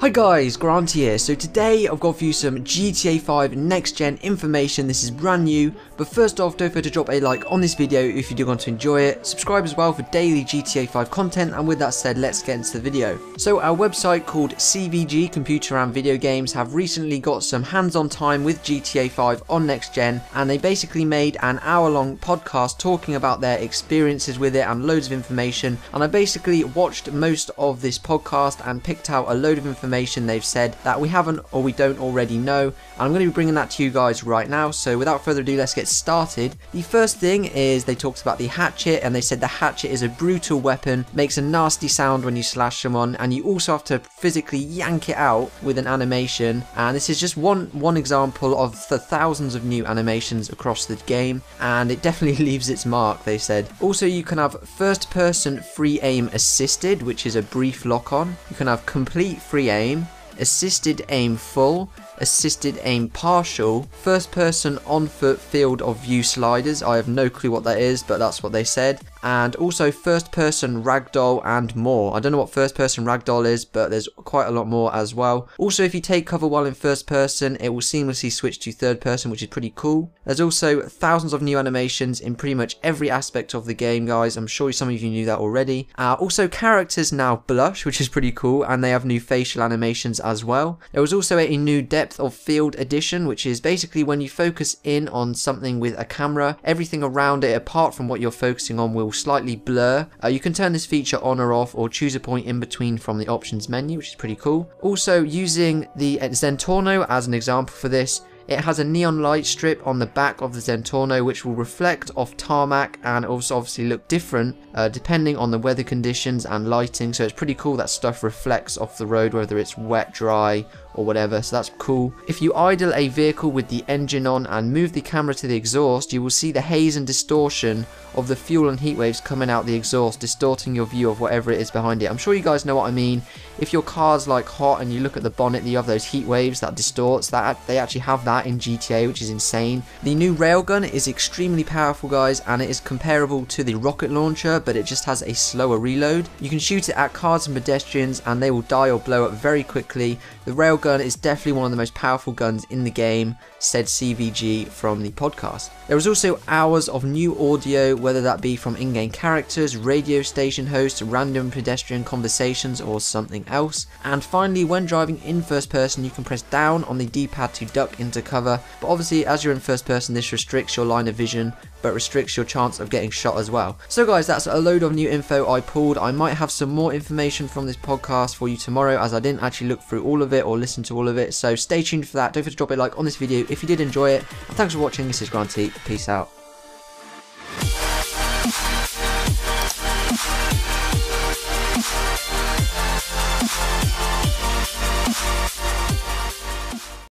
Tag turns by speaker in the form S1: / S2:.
S1: Hi guys, Granty here. So today I've got for you some GTA 5 next gen information. This is brand new, but first off, don't forget to drop a like on this video if you do want to enjoy it. Subscribe as well for daily GTA 5 content, and with that said, let's get into the video. So our website called CVG, Computer and Video Games, have recently got some hands-on time with GTA 5 on next gen, and they basically made an hour-long podcast talking about their experiences with it and loads of information. And I basically watched most of this podcast and picked out a load of information they've said that we haven't or we don't already know, and I'm going to be bringing that to you guys right now. So without further ado, let's get started. The first thing is they talked about the hatchet, and they said the hatchet is a brutal weapon, makes a nasty sound when you slash someone, and you also have to physically yank it out with an animation. And this is just one example of the thousands of new animations across the game, and it definitely leaves its mark, they said. Also, you can have first person free aim assisted, which is a brief lock on. You can have complete free aim, assisted aim full, assisted aim partial, first person on foot field of view sliders. I have no clue what that is, but that's what they said. And also first person ragdoll and more. I don't know what first person ragdoll is, but there's quite a lot more as well. Also, if you take cover while in first person, it will seamlessly switch to third person, which is pretty cool. There's also thousands of new animations in pretty much every aspect of the game, guys. I'm sure some of you knew that already. Also, characters now blush, which is pretty cool, and they have new facial animations as well. There was also a new depth of field addition, which is basically when you focus in on something with a camera, everything around it apart from what you're focusing on will slightly blur. You can turn this feature on or off, or choose a point in between from the options menu, which is pretty cool. Also, using the Zentorno as an example for this, it has a neon light strip on the back of the Zentorno which will reflect off tarmac and also obviously look different depending on the weather conditions and lighting. So it's pretty cool that stuff reflects off the road, whether it's wet, dry or whatever, so that's cool. If you idle a vehicle with the engine on and move the camera to the exhaust, you will see the haze and distortion of the fuel and heat waves coming out the exhaust, distorting your view of whatever it is behind it. I'm sure you guys know what I mean. If your car's like hot and you look at the bonnet, you have those heat waves that distorts. That they actually have that in GTA, which is insane. The new railgun is extremely powerful, guys, and it is comparable to the rocket launcher, but it just has a slower reload. You can shoot it at cars and pedestrians and they will die or blow up very quickly. The railgun is definitely one of the most powerful guns in the game, said CVG from the podcast. There was also hours of new audio, whether that be from in-game characters, radio station hosts, random pedestrian conversations or something else. And finally, when driving in first person, you can press down on the D-pad to duck into cover, but obviously as you're in first person, this restricts your line of vision but restricts your chance of getting shot as well. So guys, that's a load of new info I pulled. I might have some more information from this podcast for you tomorrow, as I didn't actually look through all of it or listen to all of it, so stay tuned for that. Don't forget to drop a like on this video if you did enjoy it, and thanks for watching. This is Granty. Peace out.